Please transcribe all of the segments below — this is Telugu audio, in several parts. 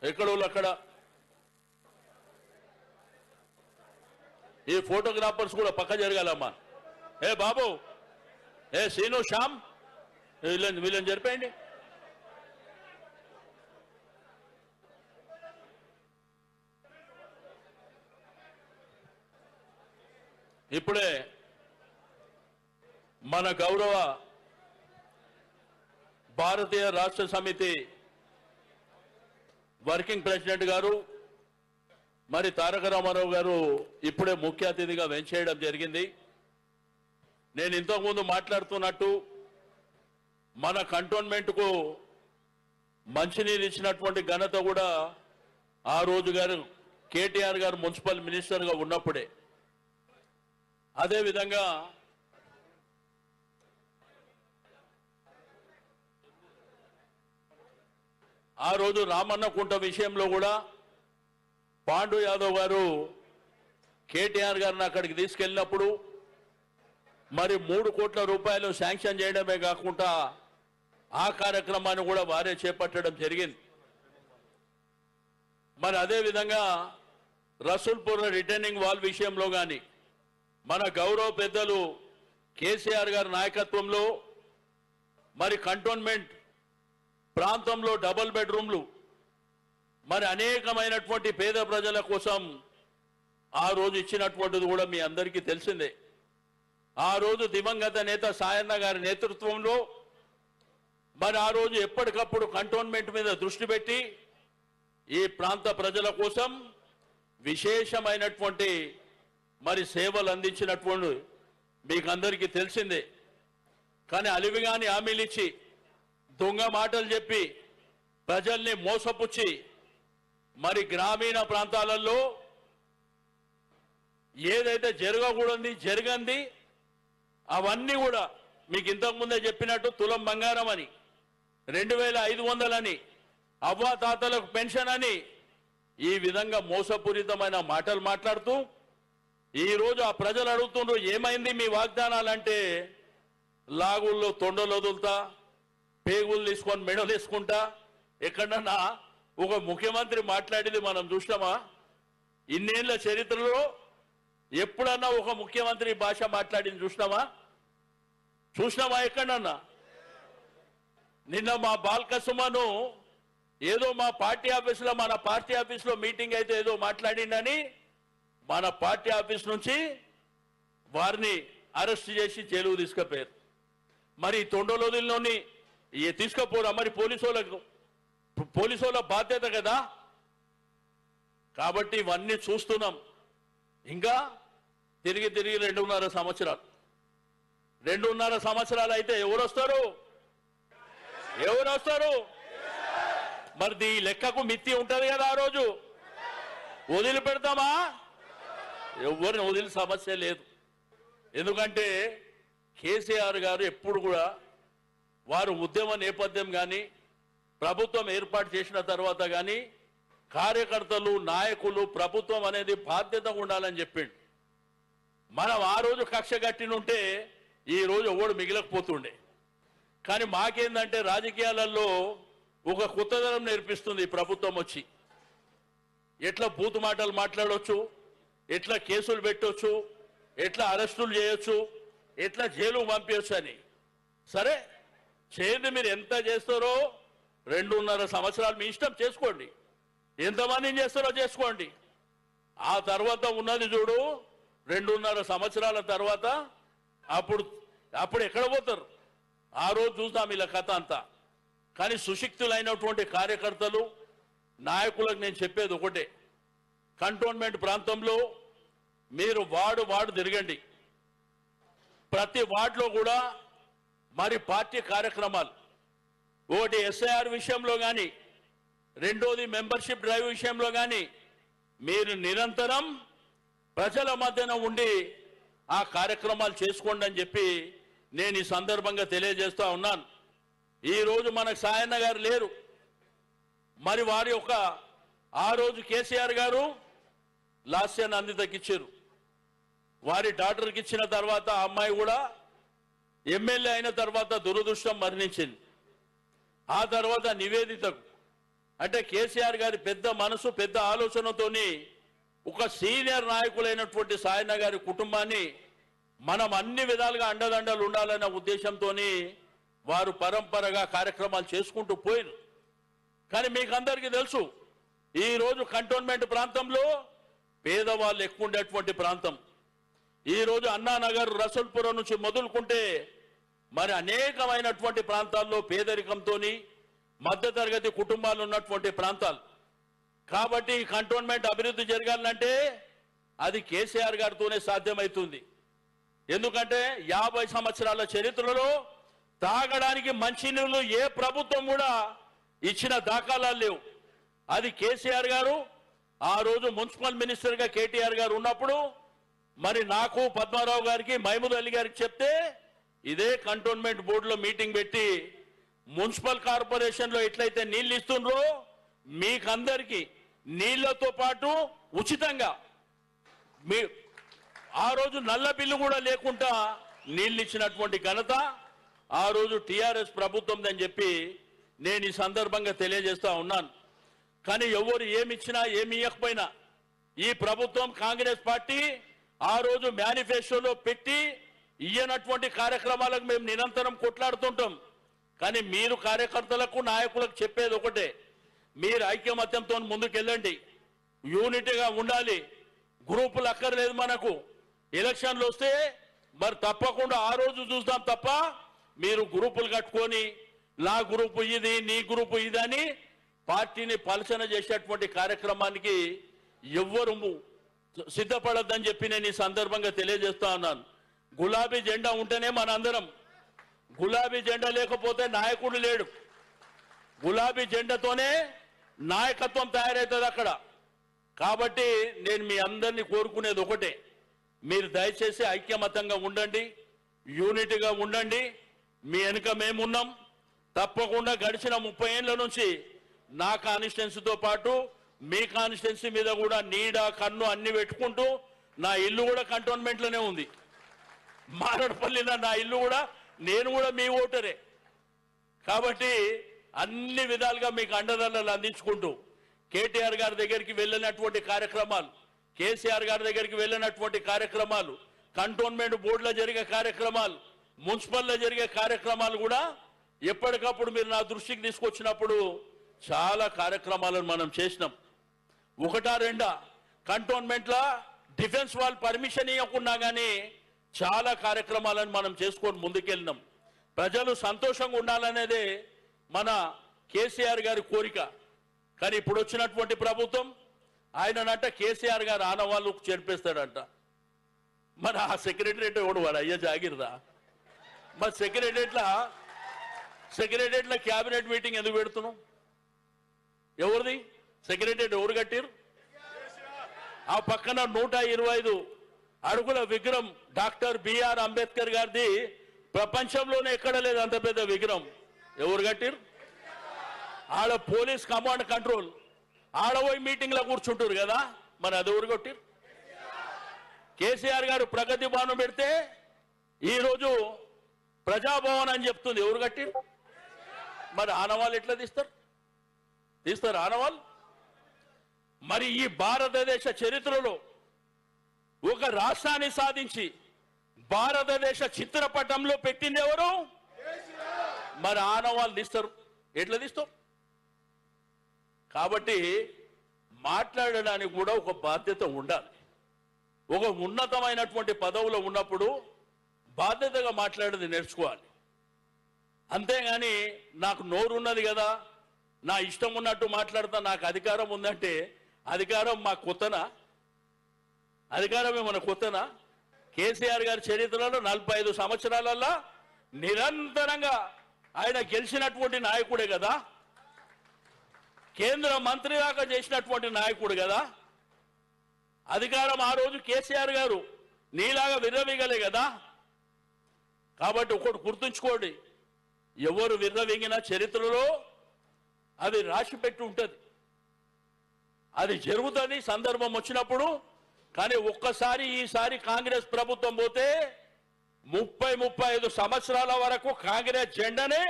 ఎక్కడోళ్ళు అక్కడ ఈ ఫోటోగ్రాఫర్స్ కూడా పక్క జరగాలమ్మా. ఏ బాబు, ఏ సీను, శ్యామ్, వీళ్ళని జరిపేయండి. ఇప్పుడే మన గౌరవ భారతీయ రాష్ట్ర సమితి వర్కింగ్ ప్రెసిడెంట్ గారు మరి తారక రామారావు గారు ఇప్పుడే ముఖ్య అతిథిగా వెంచేయడం జరిగింది. నేను ఇంతకుముందు మాట్లాడుతున్నట్టు మన కంటోన్మెంట్కు మంచినీరు ఇచ్చినటువంటి ఘనత కూడా ఆ రోజు గారు కేటీఆర్ గారు మున్సిపల్ మినిస్టర్గా ఉన్నప్పుడే. అదేవిధంగా ఆ రోజు రామన్న కుంట విషయంలో కూడా పాండు యాదవ్ గారు కేటీఆర్ గారిని అక్కడికి తీసుకెళ్ళినప్పుడు మరి 3 కోట్ల రూపాయలు శాంక్షన్ చేయడమే కాకుండా ఆ కార్యక్రమాన్ని కూడా వారే చేపట్టడం జరిగింది. మరి అదేవిధంగా రసూల్పూర్ రిటర్నింగ్ వాల్ విషయంలో కానీ మన గౌరవ పెద్దలు కేసీఆర్ గారి నాయకత్వంలో మరి కంటోన్మెంట్ ప్రాంతంలో డబుల్ బెడ్రూమ్లు మరి అనేకమైనటువంటి పేద ప్రజల కోసం ఆ రోజు ఇచ్చినటువంటిది కూడా మీ అందరికీ తెలిసిందే. ఆ రోజు దివంగత నేత సాయన్న గారి నేతృత్వంలో మరి ఆ రోజు ఎప్పటికప్పుడు కంటోన్మెంట్ మీద దృష్టి పెట్టి ఈ ప్రాంత ప్రజల కోసం విశేషమైనటువంటి మరి సేవలు అందించినటువంటి మీకు అందరికీ తెలిసిందే. కానీ అలివిగాని హామీలు ఇచ్చి దొంగ మాటలు చెప్పి ప్రజల్ని మోసపుచ్చి మరి గ్రామీణ ప్రాంతాలలో ఏదైతే జరగకూడదు జరిగింది అవన్నీ కూడా మీకు ఇంతకుముందే చెప్పినట్టు తులం బంగారం అని 2500 అని అవ్వాతాతలకు పెన్షన్ అని ఈ విధంగా మోసపూరితమైన మాటలు మాట్లాడుతూ ఈరోజు ఆ ప్రజలు అడుగుతుండ్రు ఏమైంది మీ వాగ్దానాలంటే లాగుల్లో తొండలు వదులుతా పేగులు తీసుకొని మెడలు వేసుకుంటా ఎక్కడన్నా ఒక ముఖ్యమంత్రి మాట్లాడేది మనం చూసినామా? ఇన్నేళ్ల చరిత్రలో ఎప్పుడన్నా ఒక ముఖ్యమంత్రి భాష మాట్లాడింది చూసినామా ఎక్కడన్నా? నిన్న మా బాల్కసుమను ఏదో మా పార్టీ ఆఫీసులో మన పార్టీ ఆఫీసులో మీటింగ్ అయితే ఏదో మాట్లాడిందని మన పార్టీ ఆఫీస్ నుంచి వారిని అరెస్ట్ చేసి జైలుకు తీసుకుపోయారు. మరి తొండలోదిలోని తీసుకుపోరా? మరి పోలీసుల బాధ్యత కదా. కాబట్టి ఇవన్నీ చూస్తున్నాం. ఇంకా తిరిగి 2.5 సంవత్సరాలు అయితే ఎవరు వస్తారు? మరి ఈ లెక్కకు మిత్తి ఉంటది కదా. ఆ రోజు వదిలిపెడతామా? ఎవరిని వదిలి సమస్య లేదు. ఎందుకంటే కేసీఆర్ గారు ఎప్పుడు కూడా వారు ఉద్యమ నేపథ్యం కానీ ప్రభుత్వం ఏర్పాటు చేసిన తర్వాత కానీ కార్యకర్తలు నాయకులు ప్రభుత్వం అనేది బాధ్యతగా ఉండాలని చెప్పిండు. మనం ఆ రోజు కక్ష కట్టినుంటే ఈ రోజు ఎవడు మిగిలకపోతుండే. కానీ మాకేందంటే రాజకీయాలలో ఒక కొత్తదనం నేర్పిస్తుంది ప్రభుత్వం వచ్చి. ఎట్లా బూతు మాటలు మాట్లాడవచ్చు, ఎట్లా కేసులు పెట్టవచ్చు, ఎట్లా అరెస్టులు చేయొచ్చు, ఎట్లా జైలుకు పంపించవచ్చు అని. సరే చేయండి, మీరు ఎంత చేస్తారో 2.5 సంవత్సరాలు మీ ఇష్టం చేసుకోండి, ఎంతమందిని చేస్తారో చేసుకోండి. ఆ తర్వాత ఉన్నది చూడు 2.5 సంవత్సరాల తర్వాత అప్పుడు ఎక్కడ పోతారు? ఆ రోజు చూద్దాం ఇలా కథ అంతా. కానీ సుశిక్తులైనటువంటి కార్యకర్తలు నాయకులకు నేను చెప్పేది ఒకటే, కంటోన్మెంట్ ప్రాంతంలో మీరు వార్డు తిరగండి. ప్రతి వార్డులో కూడా మరి పార్టీ కార్యక్రమాలు, ఒకటి ఎస్ఐఆర్ విషయంలో కానీ, రెండోది మెంబర్షిప్ డ్రైవ్ విషయంలో కానీ మీరు నిరంతరం ప్రజల మధ్యన ఉండి ఆ కార్యక్రమాలు చేసుకోండి అని చెప్పి నేను ఈ సందర్భంగా తెలియజేస్తా ఉన్నాను. ఈరోజు మనకు సాయన్న గారు లేరు. మరి వారి యొక్క ఆ రోజు కేసీఆర్ గారు లాస్య నందితకి ఇచ్చారు. వారి డాక్టర్కి ఇచ్చిన తర్వాత ఆ అమ్మాయి కూడా ఎమ్మెల్యే అయిన తర్వాత దురదృష్టం మరణించింది. ఆ తర్వాత నివేదితకు అంటే కేసీఆర్ గారి పెద్ద మనసు పెద్ద ఆలోచనతోని ఒక సీనియర్ నాయకులైనటువంటి సాయన్న గారి కుటుంబాన్ని మనం అన్ని విధాలుగా అండదండలు ఉండాలనే ఉద్దేశంతో వారు పరంపరగా కార్యక్రమాలు చేసుకుంటూ పోయారు. కానీ మీకు అందరికీ తెలుసు, ఈరోజు కంటోన్మెంట్ ప్రాంతంలో పేదవాళ్ళు ఎక్కువ ఉండేటువంటి ప్రాంతం. ఈరోజు అన్నానగర్ రసూల్పురం నుంచి మొదలుకుంటే మరి అనేకమైనటువంటి ప్రాంతాల్లో పేదరికంతో మధ్యతరగతి కుటుంబాలు ఉన్నటువంటి ప్రాంతాలు. కాబట్టి ఈ కంటోన్మెంట్ అభివృద్ధి జరగాలంటే అది కేసీఆర్ గారితోనే సాధ్యమవుతుంది. ఎందుకంటే 50 సంవత్సరాల చరిత్రలో తాగడానికి మంచినీళ్ళు ఏ ప్రభుత్వం కూడా ఇచ్చిన దాఖలాలు లేవు. అది కేసీఆర్ గారు ఆ రోజు మున్సిపల్ మినిస్టర్గా కేటీఆర్ గారు ఉన్నప్పుడు మరి నాకు పద్మారావు గారికి మహమూద్ అలీ గారికి చెప్తే ఇదే కంటోన్మెంట్ బోర్డులో మీటింగ్ పెట్టి మున్సిపల్ కార్పొరేషన్లో ఎట్లయితే నీళ్లు ఇస్తుండ్రో మీకందరికీ నీళ్లతో పాటు ఉచితంగా ఆ రోజు నల్ల బిల్లు కూడా లేకుండా నీళ్లు ఇచ్చినటువంటి ఘనత ఆ రోజు టీఆర్ఎస్ ప్రభుత్వందని చెప్పి నేను ఈ సందర్భంగా తెలియజేస్తా ఉన్నాను. కానీ ఎవరు ఏమిచ్చినా ఏమి ఇవ్వకపోయినా ఈ ప్రభుత్వం కాంగ్రెస్ పార్టీ ఆ రోజు మేనిఫెస్టోలో పెట్టి ఇయ్యనటువంటి కార్యక్రమాలకు మేము నిరంతరం కొట్లాడుతుంటాం. కానీ మీరు కార్యకర్తలకు నాయకులకు చెప్పేది ఒకటే, మీరు ఐక్యమత్యంతో ముందుకెళ్ళండి, యూనిటీగా ఉండాలి. గ్రూపులు అక్కర్లేదు మనకు. ఎలక్షన్లు వస్తే మరి తప్పకుండా ఆ రోజు చూస్తాం తప్ప మీరు గ్రూపులు కట్టుకొని నా గ్రూపు ఇది నీ గ్రూపు ఇది అని పార్టీని పలచన చేసేటువంటి కార్యక్రమానికి ఎవ్వరు సిద్ధపడద్దని చెప్పి నేను ఈ సందర్భంగా తెలియజేస్తా ఉన్నాను. గులాబీ జెండా ఉంటేనే మనందరం, గులాబీ జెండా లేకపోతే నాయకుడు లేడు. గులాబీ జెండాతోనే నాయకత్వం తయారవుతుంది అక్కడ. కాబట్టి నేను మీ అందరినీ కోరుకునేది ఒకటే, మీరు దయచేసి ఐక్యమతంగా ఉండండి, యూనిటీగా ఉండండి. మీ వెనుక మేమున్నాం. తప్పకుండా గడిచిన 30 ఏళ్ల నుంచి నా కాన్స్టిట్యున్సీతో పాటు మీ కాన్స్టిట్యున్సీ మీద కూడా నీడ కన్ను అన్ని పెట్టుకుంటూ నా ఇల్లు కూడా కంటోన్మెంట్లోనే ఉంది. మారడపల్లిలో నా ఇల్లు కూడా, నేను కూడా మీ ఓటరే. కాబట్టి అన్ని విధాలుగా మీకు అండదండలు అందించుకుంటూ కేటీఆర్ గారి దగ్గరికి వెళ్ళినటువంటి కార్యక్రమాలు, కేసీఆర్ గారి దగ్గరికి వెళ్ళినటువంటి కార్యక్రమాలు, కంటోన్మెంట్ బోర్డులో జరిగే కార్యక్రమాలు, మున్సిపల్లో జరిగే కార్యక్రమాలు కూడా ఎప్పటికప్పుడు మీరు నా దృష్టికి తీసుకొచ్చినప్పుడు చాలా కార్యక్రమాలను మనం చేసినాం. ఒకటా రెండా కంటోన్మెంట్లో డిఫెన్స్ వాళ్ళు పర్మిషన్ ఇవ్వకుండా కానీ చాలా కార్యక్రమాలను మనం చేసుకొని ముందుకెళ్ళినాం. ప్రజలు సంతోషంగా ఉండాలనేదే మన కేసీఆర్ గారి కోరిక. కానీ ఇప్పుడు వచ్చినటువంటి ప్రభుత్వం ఆయనంట కేసీఆర్ గారు ఆనవాళ్ళు చేర్పేస్తాడంట. మరి ఆ సెక్రటరియట్ ఎవడు వాడు అయ్యా జాగిరదా? మరి సెక్రటరియట్లో క్యాబినెట్ మీటింగ్ ఎందుకు పెడుతున్నాం? ఎవరిది సెక్రటరియట్? ఎవరు కట్టిరు? ఆ పక్కన 125 అడుగుల విగ్రహం డాక్టర్ బిఆర్ అంబేద్కర్ గారిది ప్రపంచంలోనే ఎక్కడ లేదు అంత పెద్ద విగ్రహం. ఎవరు కట్టిరు? ఆడ పోలీస్ కమాండ్ కంట్రోల్ ఆడపోయి మీటింగ్ లో కూర్చుంటారు కదా, మరి అది ఎవరు కొట్టిరు? కేసీఆర్ గారు ప్రగతి భవనం పెడితే ఈరోజు ప్రజాభవన్ అని చెప్తుంది. ఎవరు కట్టిరు? మరి ఆనవాళ్ళు ఎట్లా తీస్తారు ఆనవాళ్ళు? మరి ఈ భారతదేశ చరిత్రలో ఒక రాష్ట్రాన్ని సాధించి భారతదేశ చిత్రపటంలో పెట్టింది ఎవరు? మరి ఆనవాళ్ళు తీస్తారు, ఎట్లా తీస్తాం? కాబట్టి మాట్లాడడానికి కూడా ఒక బాధ్యత ఉండాలి. ఒక ఉన్నతమైనటువంటి పదవులో ఉన్నప్పుడు బాధ్యతగా మాట్లాడేది నేర్చుకోవాలి. అంతేగాని నాకు నోరున్నది కదా, నా ఇష్టం ఉన్నట్టు మాట్లాడతా, నాకు అధికారం ఉందంటే అధికారం మా కొత్తనా? అధికారం ఏమన్నా కొత్తనా? కేసీఆర్ గారి చరిత్రలో 45 సంవత్సరాలలో నిరంతరంగా ఆయన గెలిచినటువంటి నాయకుడే కదా, కేంద్ర మంత్రి దాకా చేసినటువంటి నాయకుడు కదా. అధికారం ఆ రోజు కేసీఆర్ గారు నీలాగా విర్రవీగలే కదా. కాబట్టి ఒకటి గుర్తుంచుకోండి, ఎవరు విర్రవీగిన చరిత్రలో అది రాసి పెట్టి ఉంటుంది, అది జరుగుతుంది సందర్భం వచ్చినప్పుడు. కానీ ఒక్కసారి ఈసారి కాంగ్రెస్ ప్రభుత్వం పోతే 30-35 సంవత్సరాల వరకు కాంగ్రెస్ జెండానే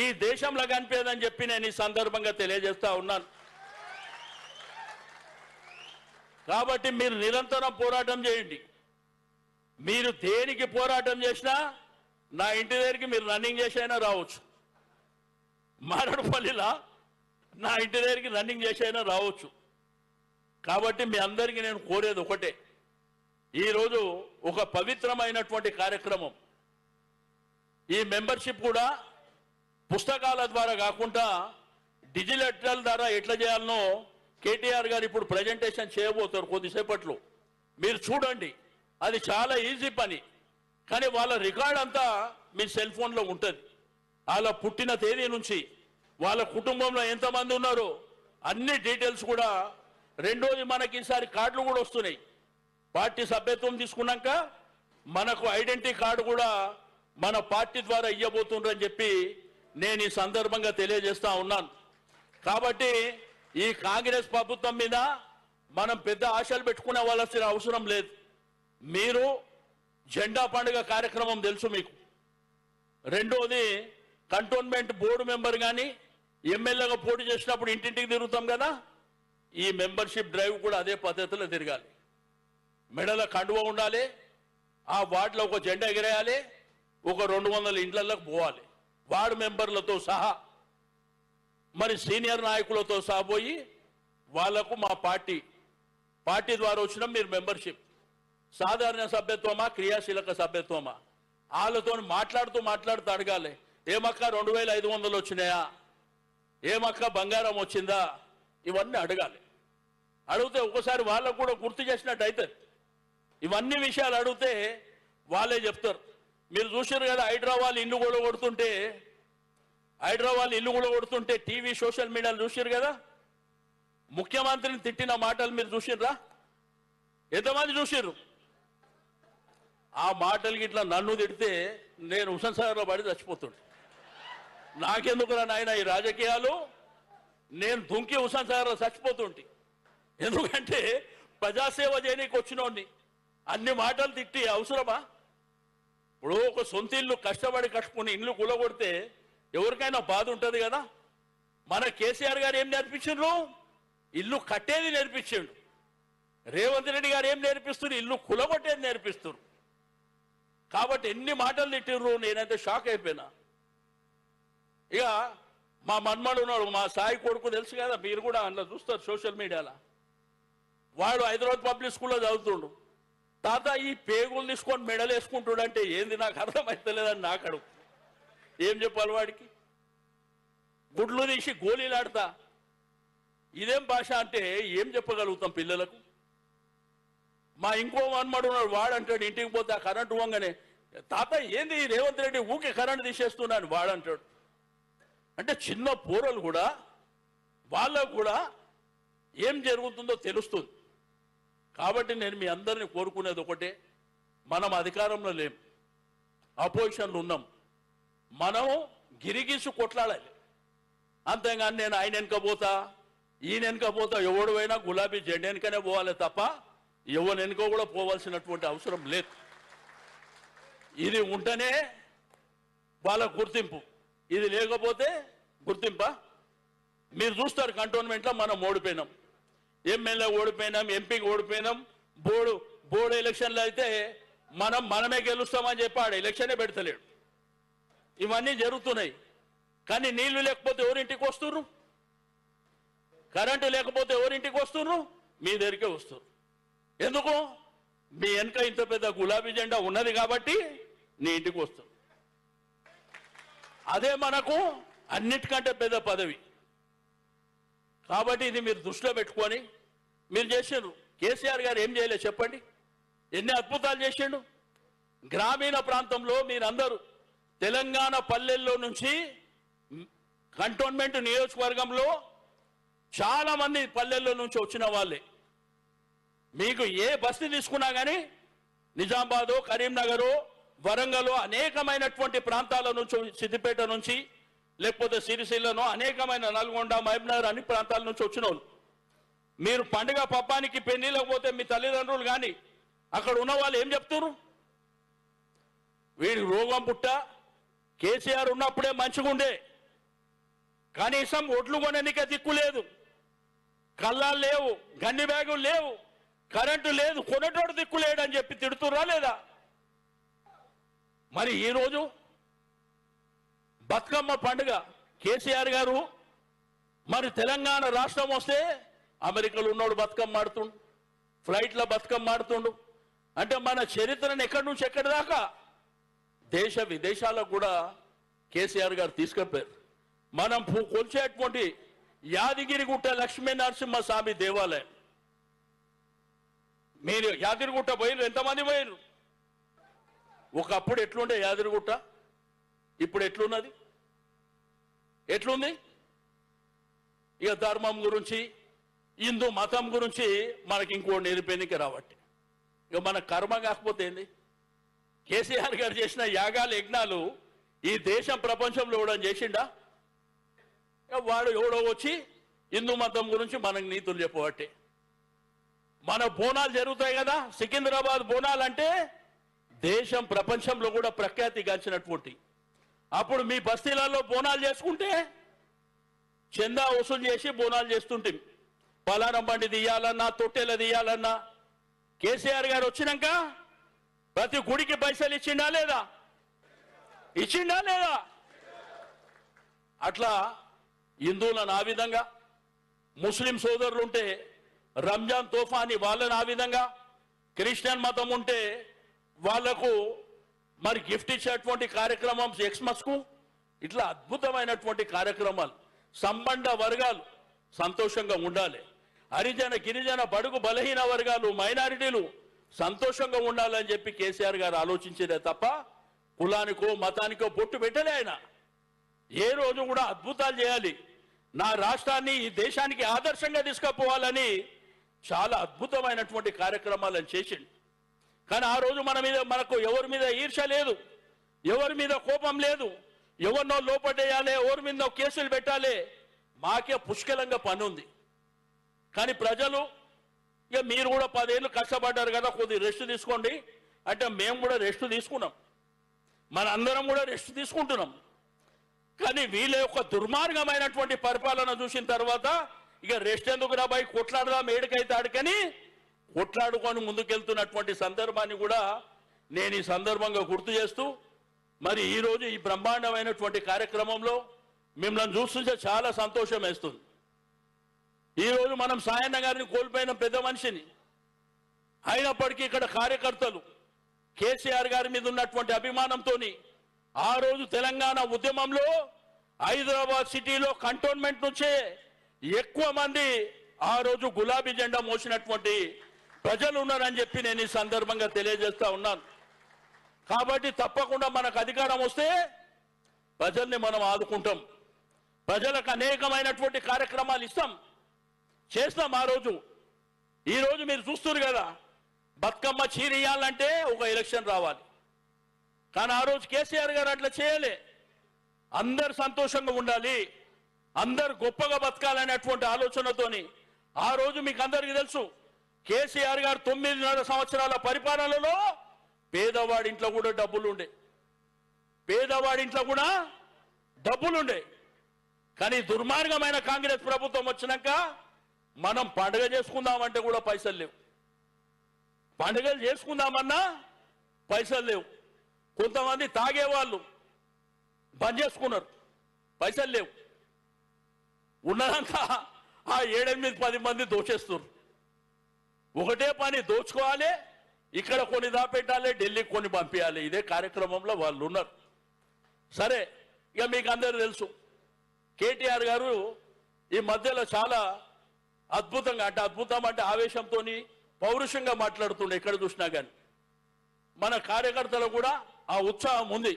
ఈ దేశంలో కనిపేదని చెప్పి నేను ఈ సందర్భంగా తెలియజేస్తా ఉన్నాను. కాబట్టి మీరు నిరంతరం పోరాటం చేయండి. మీరు దేనికి పోరాటం చేసినా నా ఇంటి దగ్గరికి మీరు రన్నింగ్ చేసైనా రావచ్చు. మారడుపల్లిలా నా ఇంటి దగ్గరికి రన్నింగ్ చేసైనా రావచ్చు. కాబట్టి మీ అందరికీ నేను కోరేది ఒకటే, ఈరోజు ఒక పవిత్రమైనటువంటి కార్యక్రమం. ఈ మెంబర్షిప్ కూడా పుస్తకాల ద్వారా కాకుండా డిజిటల్ ద్వారా ఎట్లా చేయాలనో కేటీఆర్ గారు ఇప్పుడు ప్రజెంటేషన్ చేయబోతారు కొద్దిసేపట్లో. మీరు చూడండి, అది చాలా ఈజీ పని. కానీ వాళ్ళ రికార్డ్ అంతా మీ సెల్ ఫోన్లో ఉంటుంది. వాళ్ళ పుట్టిన తేదీ నుంచి వాళ్ళ కుటుంబంలో ఎంతమంది ఉన్నారో అన్ని డీటెయిల్స్ కూడా. రెండోది, మనకి ఈసారి కార్డులు కూడా వస్తున్నాయి. పార్టీ సభ్యత్వం తీసుకున్నాక మనకు ఐడెంటిటీ కార్డు కూడా మన పార్టీ ద్వారా ఇవ్వబోతుండ్రని చెప్పి నేను ఈ సందర్భంగా తెలియజేస్తా ఉన్నాను. కాబట్టి ఈ కాంగ్రెస్ ప్రభుత్వం మీద మనం పెద్ద ఆశలు పెట్టుకునే వాళ్ళసిన అవసరం లేదు. మీరు జెండా పండుగ కార్యక్రమం తెలుసు మీకు. రెండోది, కంటోన్మెంట్ బోర్డు మెంబర్ కానీ ఎమ్మెల్యేగా పోటీ చేసినప్పుడు ఇంటింటికి తిరుగుతాం కదా, ఈ మెంబర్షిప్ డ్రైవ్ కూడా అదే పద్ధతిలో తిరగాలి. మెడల కండువ ఉండాలి, ఆ వార్డులో ఒక జెండా ఎగరేయాలి, ఒక 200 ఇండ్లలోకి పోవాలి వార్డు మెంబర్లతో సహా. మరి సీనియర్ నాయకులతో సహా పోయి వాళ్లకు మా పార్టీ ద్వారా వచ్చిన మీరు మెంబర్షిప్ సాధారణ సభ్యత్వమా క్రియాశీలక సభ్యత్వమా వాళ్ళతో మాట్లాడుతూ అడగాలి. ఏమక్క 2500 వచ్చినాయా, ఏమక్క బంగారం వచ్చిందా, ఇవన్నీ అడగాలి. అడిగితే ఒకసారి వాళ్ళకు కూడా గుర్తు చేసినట్టు అవుతుంది. ఇవన్నీ విషయాలు అడిగితే వాళ్ళే చెప్తారు. మీరు చూసారు కదా, హైదరాబాద్ ఇల్లు కూడా కొడుతుంటే టీవీ సోషల్ మీడియాలు చూసారు కదా. ముఖ్యమంత్రిని తిట్టిన మాటలు మీరు చూసిర్రా? ఎంతమంది చూసిర్రు? ఆ మాటలకి ఇట్లా నన్ను తిడితే నేను హుస్సేన్ సాగర్లో పడి చచ్చిపోతుండే. నాకెందుకురా నాయన ఈ రాజకీయాలు, నేను దుంకి హుస్సేన్ సాగర్లో చచ్చిపోతుంటే. ఎందుకంటే ప్రజాసేవ చేయడానికి వచ్చినోడిని అన్ని మాటలు తిట్టి అవసరమా? ఇప్పుడు ఒక సొంత ఇల్లు కష్టపడి కట్టుకుని ఇల్లు కూలగొడితే ఎవరికైనా బాధ ఉంటుంది కదా. మన కేసీఆర్ గారు ఏం నేర్పించిండ్రు? ఇల్లు కట్టేది నేర్పించిండు. రేవంత్ రెడ్డి గారు ఏం నేర్పిస్తున్నారు? ఇల్లు కూలగొట్టేది నేర్పిస్తున్నారు. కాబట్టి ఎన్ని మాటలు తిట్టిర్రు, నేనైతే షాక్ అయిపోయినా. ఇక మా మన్మడు ఉన్నాడు, మా సాయి కొడుకు తెలుసు కదా, మీరు కూడా అందులో చూస్తారు సోషల్ మీడియాలో. వాడు హైదరాబాద్ పబ్లిక్ స్కూల్లో చదువుతుండు. తాత ఈ పేగులు తీసుకొని మెడలు వేసుకుంటాడంటే ఏంది నాకు అర్థమవుతలేదని నాకు అడుగు. ఏం చెప్పాలి వాడికి? గుడ్లు తీసి గోళీలాడతా, ఇదేం భాష అంటే ఏం చెప్పగలుగుతాం పిల్లలకు? మా ఇంకో మన్మడు ఉన్నాడు, వాడంటాడు ఇంటికి పోతే ఆ కరెంటు వంగనే, తాత ఏంది రేవంత్ రెడ్డి ఊకే కరెంటు తీసేస్తున్నాను వాడంటాడు. అంటే చిన్న పోరలు కూడా వాళ్ళకు కూడా ఏం జరుగుతుందో తెలుస్తుంది. కాబట్టి నేను మీ అందరినీ కోరుకునేది ఒకటే, మనం అధికారంలో లేం, అపోజిషన్లో ఉన్నాం. మనం గిరిగీసు కొట్లాడాలి. అంతేగాని నేను ఆయన వెనక పోతా ఈయన వెనక పోతా, ఎవడు అయినా గులాబీ జెండా వెనకనే పోవాలి తప్ప ఎవరి వెనుక కూడా పోవాల్సినటువంటి అవసరం లేదు. ఇది ఉంటేనే వాళ్ళ గుర్తింపు, ఇది లేకపోతే గుర్తింపా? మీరు చూస్తారు కంటోన్మెంట్లో మనం ఓడిపోయినాం, ఎమ్మెల్యే ఓడిపోయినాం, ఎంపీకి ఓడిపోయినాం. బోర్డు ఎలక్షన్లో అయితే మనమే గెలుస్తామని చెప్పి ఆడ ఎలక్షనే పెడతలేడు. ఇవన్నీ జరుగుతున్నాయి. కానీ నీళ్లు లేకపోతే ఎవరింటికి వస్తున్నారు? కరెంటు లేకపోతే ఎవరింటికి వస్తున్నారు? మీ దగ్గరికే వస్తారు. ఎందుకు? మీ వెనక ఇంత పెద్ద గులాబీ జెండా ఉన్నది కాబట్టి నీ ఇంటికి వస్తుంది. అదే మనకు అన్నిటికంటే పెద్ద పదవి. కాబట్టి ఇది మీరు దృష్టిలో పెట్టుకొని మీరు చేసిండ్రు. కేసీఆర్ గారు ఏం చేయలేదు చెప్పండి? ఎన్ని అద్భుతాలు చేసిండు. గ్రామీణ ప్రాంతంలో మీరందరూ తెలంగాణ పల్లెల్లో నుంచి కంటోన్మెంట్ నియోజకవర్గంలో చాలా మంది పల్లెల్లో నుంచి వచ్చిన వాళ్ళే. మీకు ఏ బస్సు తీసుకున్నా కానీ నిజామాబాదు, కరీంనగరు, వరంగల్ అనేకమైనటువంటి ప్రాంతాల నుంచి, సిద్దిపేట నుంచి, లేకపోతే సిరిసిల్లను, అనేకమైన నల్గొండ, మహబూబ్నగర్ అన్ని ప్రాంతాల నుంచి వచ్చిన వాళ్ళు. మీరు పండుగ పబ్బానికి పెళ్లిలోకి పోతే మీ తల్లిదండ్రులు కానీ అక్కడ ఉన్న వాళ్ళు ఏం చెప్తున్నారు? వీడికి రోగం పుట్ట, కేసీఆర్ ఉన్నప్పుడే మంచిగుండే, కనీసం ఒడ్లు కొననికే దిక్కు లేదు, కళ్ళాలు లేవు, గన్ని బ్యాగులు లేవు, కరెంటు లేదు, కొనేటోడు దిక్కు లేడని చెప్పి తిడుతురా లేదా? మరి ఈరోజు బతుకమ్మ పండుగ కేసీఆర్ గారు మరి తెలంగాణ రాష్ట్రం వస్తే అమెరికాలో ఉన్నోడు బతుకమ్మ ఆడుతుండు, ఫ్లైట్లో బతుకమ్మ ఆడుతుండు. అంటే మన చరిత్రను ఎక్కడి నుంచి ఎక్కడి దాకా దేశ విదేశాలకు కూడా కేసీఆర్ గారు తీసుకెళ్లారు. మనం కొలిచేటువంటి యాదగిరిగుట్ట లక్ష్మీ నరసింహ స్వామి దేవాలయం, మీరు యాదగిరిగుట్ట పోయిరు? ఎంతమంది పోయిరు? ఒకప్పుడు ఎట్లుండే యాదగిరిగుట్ట, ఇప్పుడు ఎట్లున్నది? ఎట్లుంది? ఇక ధర్మం గురించి, హిందూ మతం గురించి మనకి ఇంకో నేర్పేనికి రావట్టి, ఇక మన కర్మ కాకపోతే ఏంది? కేసీఆర్ గారు చేసిన యాగాలు యజ్ఞాలు ఈ దేశం ప్రపంచంలో ఎవడో చేసిండా? వాడు ఎవడో వచ్చి హిందూ మతం గురించి మనకు నీతులు చెప్పబట్టే. మన బోనాలు జరుగుతాయి కదా, సికింద్రాబాద్ బోనాలు అంటే దేశం ప్రపంచంలో కూడా ప్రఖ్యాతిగాంచినటువంటి. అప్పుడు మీ బస్తీలలో బోనాలు చేసుకుంటే చందా వసూలు చేసి బోనాలు చేస్తుంటే, పలారం బండి తీయాలన్నా, తొట్టెల తీయాలన్నా. కేసీఆర్ గారు వచ్చినాక ప్రతి గుడికి పైసలు ఇచ్చిండా లేదా? ఇచ్చిండా లేదా? అట్లా హిందువులను ఆ విధంగా, ముస్లిం సోదరులు ఉంటే రంజాన్ తోఫా అని వాళ్ళని ఆ విధంగా, క్రిస్టియన్ మతం ఉంటే వాళ్లకు మరి గిఫ్ట్ ఇచ్చేటువంటి కార్యక్రమం ఎక్స్మస్ కు. ఇట్లా అద్భుతమైనటువంటి కార్యక్రమాలు. సంబంధ వర్గాలు సంతోషంగా ఉండాలి, హరిజన గిరిజన బడుగు బలహీన వర్గాలు మైనారిటీలు సంతోషంగా ఉండాలని చెప్పి కేసీఆర్ గారు ఆలోచించేదే తప్ప కులానికో మతానికో పొట్టు పెట్టలే. ఆయన ఏ రోజు కూడా అద్భుతాలు చేయాలి, నా రాష్ట్రాన్ని ఈ దేశానికి ఆదర్శంగా తీసుకుపోవాలని చాలా అద్భుతమైనటువంటి కార్యక్రమాలను చేసిండు. కానీ ఆ రోజు మనకు ఎవరి మీద ఈర్ష లేదు, ఎవరి మీద కోపం లేదు, ఎవరినో లోపడేయాలి, ఎవరి మీద కేసులు పెట్టాలి, మాకే పుష్కలంగా పని ఉంది. కానీ ప్రజలు ఇక మీరు కూడా 10 ఏళ్ళు కష్టపడ్డారు కదా, కొద్దిగా రెస్ట్ తీసుకోండి అంటే మేము కూడా రెస్ట్ తీసుకున్నాం, మన అందరం కూడా రెస్ట్ తీసుకుంటున్నాం. కానీ వీళ్ళ యొక్క దుర్మార్గమైనటువంటి పరిపాలన చూసిన తర్వాత ఇక రెస్ట్ ఎందుకు రాబాయి, కొట్లాడదాం ఏడుకైతే ఆడుకని కొట్లాడుకొని ముందుకెళ్తున్నటువంటి సందర్భాన్ని కూడా నేను ఈ సందర్భంగా గుర్తు చేస్తూ, మరి ఈరోజు ఈ బ్రహ్మాండమైనటువంటి కార్యక్రమంలో మిమ్మల్ని చూస్తుంటే చాలా సంతోషం వేస్తుంది. ఈరోజు మనం సాయన్న గారిని కోల్పోయిన పెద్ద మనిషిని, అయినప్పటికీ ఇక్కడ కార్యకర్తలు కేసీఆర్ గారి మీద ఉన్నటువంటి అభిమానంతో ఆ రోజు తెలంగాణ ఉద్యమంలో హైదరాబాద్ సిటీలో కంటోన్మెంట్ నుంచే ఎక్కువ మంది ఆ రోజు గులాబీ జెండా మోసినటువంటి ప్రజలు ఉన్నారని చెప్పి నేను ఈ సందర్భంగా తెలియజేస్తా ఉన్నాను. కాబట్టి తప్పకుండా మనకు అధికారం వస్తే ప్రజల్ని మనం ఆదుకుంటాం, ప్రజలకు అనేకమైనటువంటి కార్యక్రమాలు చేస్తాం. ఆ రోజు ఈ రోజు మీరు చూస్తున్నారు కదా, బతుకమ్మ చీరియాలంటే ఒక ఎలక్షన్ రావాలి. కానీ ఆ రోజు కేసీఆర్ గారు అట్లా చేయలే. అందరు సంతోషంగా ఉండాలి, అందరు గొప్పగా బతకాలనేటువంటి ఆలోచనతోని ఆ రోజు మీకు అందరికీ తెలుసు, కేసీఆర్ గారు 9.5 సంవత్సరాల పరిపాలనలో పేదవాడింట్లో కూడా డబ్బులుండే, పేదవాడింట్లో కూడా డబ్బులుండే. కానీ దుర్మార్గమైన కాంగ్రెస్ ప్రభుత్వం వచ్చినాక మనం పండుగ చేసుకుందామంటే కూడా పైసలు లేవు, పండుగలు చేసుకుందామన్నా పైసలు లేవు. కొంతమంది తాగేవాళ్ళు బంద్ చేసుకున్నారు, పైసలు లేవు. ఉన్నదంతా ఆ 7-8-10 మంది దోచేస్తున్నారు. ఒకటే పని, దోచుకోవాలి, ఇక్కడ కొన్ని దాపెట్టాలి, ఢిల్లీకి కొన్ని పంపించాలి. ఇదే కార్యక్రమంలో వాళ్ళు ఉన్నారు. సరే, ఇక మీకు అందరూ తెలుసు, కేటీఆర్ గారు ఈ మధ్యలో చాలా అద్భుతంగా, అంటే అద్భుతం అంటే ఆవేశంతో పౌరుషంగా మాట్లాడుతుండే ఎక్కడ చూసినా కానీ. మన కార్యకర్తలు కూడా ఆ ఉత్సాహం ఉంది.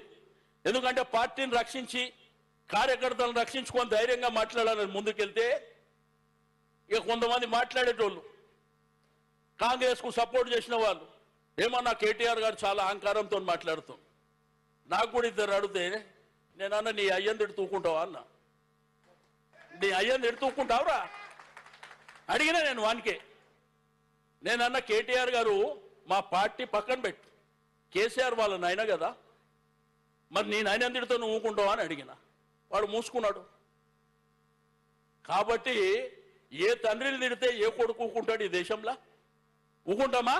ఎందుకంటే పార్టీని రక్షించి కార్యకర్తలను రక్షించుకొని ధైర్యంగా మాట్లాడాలని ముందుకెళ్తే ఇక కొంతమంది మాట్లాడేటోళ్ళు, కాంగ్రెస్కు సపోర్ట్ చేసిన వాళ్ళు ఏమన్నా కేటీఆర్ గారు చాలా అహంకారంతో మాట్లాడుతాం. నాకు కూడా ఇద్దరు అడిగితే నేనన్నా నీ అయ్యని తిడుతూకుంటావా అన్న, నీ అయ్యని తిడుతూకుంటావురా అడిగినా నేను వానికే. నేనన్నా కేటీఆర్ గారు మా పార్టీ పక్కన పెట్టు, కేసీఆర్ వాళ్ళ నాయన కదా, మరి నీ నాయన తిడుతూ నువ్వు ఊకుంటావా అని అడిగిన. వాడు మూసుకున్నాడు. కాబట్టి ఏ తండ్రిని తిడితే ఏ కొడుకు ఊకుంటాడు ఈ దేశంలో? ఊకుంటామా?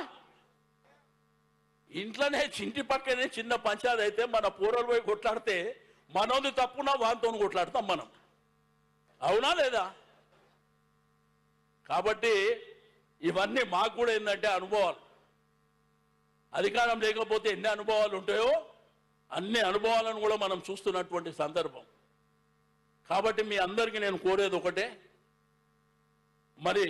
ఇంట్లోనే చింటి పక్కనే చిన్న పంచాయతీ అయితే మన పూర్వలు పోయి కొట్లాడితే మనోది తప్పున వాంతో కొట్లాడతాం మనం. అవునా లేదా? కాబట్టి ఇవన్నీ మాకు కూడా ఏంటంటే అనుభవాలు. అధికారం లేకపోతే ఎన్ని అనుభవాలు ఉంటాయో అన్ని అనుభవాలను కూడా మనం చూస్తున్నటువంటి సందర్భం. కాబట్టి మీ అందరికీ నేను కోరేది ఒకటే, మరి